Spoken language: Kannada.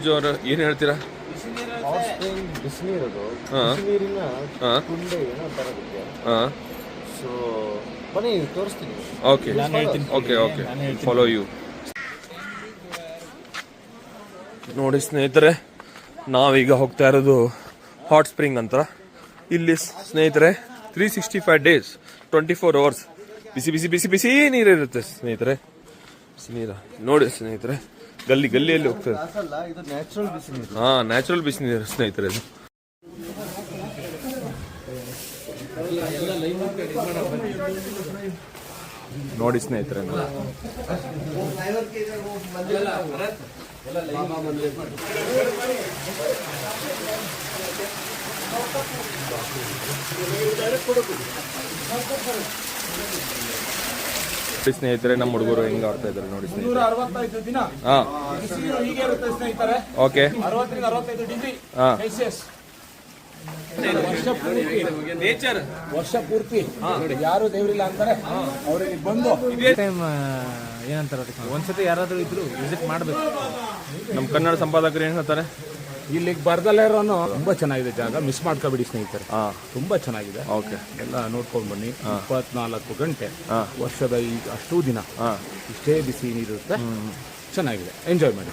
ಜೋರ್ ಏನು ಹೇಳ್ತೀರಾ? ಬಿಸಿನೀರದು ಹಾಂ ನೀರಿನ ಹಾಂ ಕುಂಡೆ ಏನೋ ಬರೋದಕ್ಕೆ. ಹಾಂ ಸೊ ಬನ್ನಿ ತೋರಿಸ್ತೀನಿ. Okay okay okay follow you. ನೋಡಿ ಸ್ನೇಹಿತರೆ, ನಾವೀಗ ಹೋಗ್ತಾ ಇರೋದು ಹಾಟ್ ಸ್ಪ್ರಿಂಗ್ ಅಂತ. ಇಲ್ಲಿ ಸ್ನೇಹಿತರೆ 365 days 24 hours ಬಿಸಿ ಬಿಸಿ ಬಿಸಿ ಬಿಸಿ ನೀರಿರುತ್ತೆ ಸ್ನೇಹಿತರೆ. ಬಿಸಿ ನೀರ ನೋಡಿ ಸ್ನೇಹಿತರೆ, ಗಲ್ಲಿಯಲ್ಲಿ ಹೋಗ್ತದೆ. ಇದು ನ್ಯಾಚುರಲ್ ಬಿಸಿನೀರು. ಹಾ, ನ್ಯಾಚುರಲ್ ಬಿಸಿ ನೀರು ಸ್ನೇಹಿತರೆ ಇದು. ನೋಡಿ ಸ್ನೇಹಿತರೆ, ಸ್ನೇಹಿತರೆ ನಮ್ಮ ಹುಡುಗರು ಹೆಂಗ ಆಡ್ತಾ ಇದ್ದಾರೆ ನೋಡಿ ಸ್ನೇಹಿತರೆ. 165 ದಿನ ಹೀಗೆ ಇರುತ್ತೆ ಸ್ನೇಹಿತರೆ. ಓಕೆ 60 ರಿಂದ 65 ಡಿಗ್ರಿ ಸೆಲ್ಸಿಯಸ್ ವರ್ಷ ಪೂರ್ತಿ ಯಾರು ದೇವರಿಲ್ಲ ಅಂತಾರೆ ಅವರಿಗೆ ಬಂದು ಏನಂತಾರೆ ಒಂದ್ಸತಿ ಯಾರಾದ್ರೂ ಇದ್ರು ವಿಸಿಟ್ ಮಾಡ್ಬೇಕು. ನಮ್ಮ ಕನ್ನಡ ಸಂಪಾದಕರು ಏನ್ ಹೇಳ್ತಾರೆ? ಇಲ್ಲಿಗೆ ಬರ್ದಲ್ಲೇ ಇರೋನು ತುಂಬಾ ಚೆನ್ನಾಗಿದೆ ಜಾಗ, ಮಿಸ್ ಮಾಡ್ಕೋಬಿಡಿ ಸ್ನೇಹಿತರೆ. ತುಂಬಾ ಚೆನ್ನಾಗಿದೆ. ಓಕೆ, ಎಲ್ಲ ನೋಡ್ಕೊಂಡ್ ಬನ್ನಿ. 24 ಗಂಟೆ ವರ್ಷದ ಈಗ ಅಷ್ಟೂ ದಿನ ಇಷ್ಟೇ ಬಿಸಿ ನೀರಿರುತ್ತೆ. ಚೆನ್ನಾಗಿದೆ, ಎಂಜಾಯ್ ಮಾಡಿ.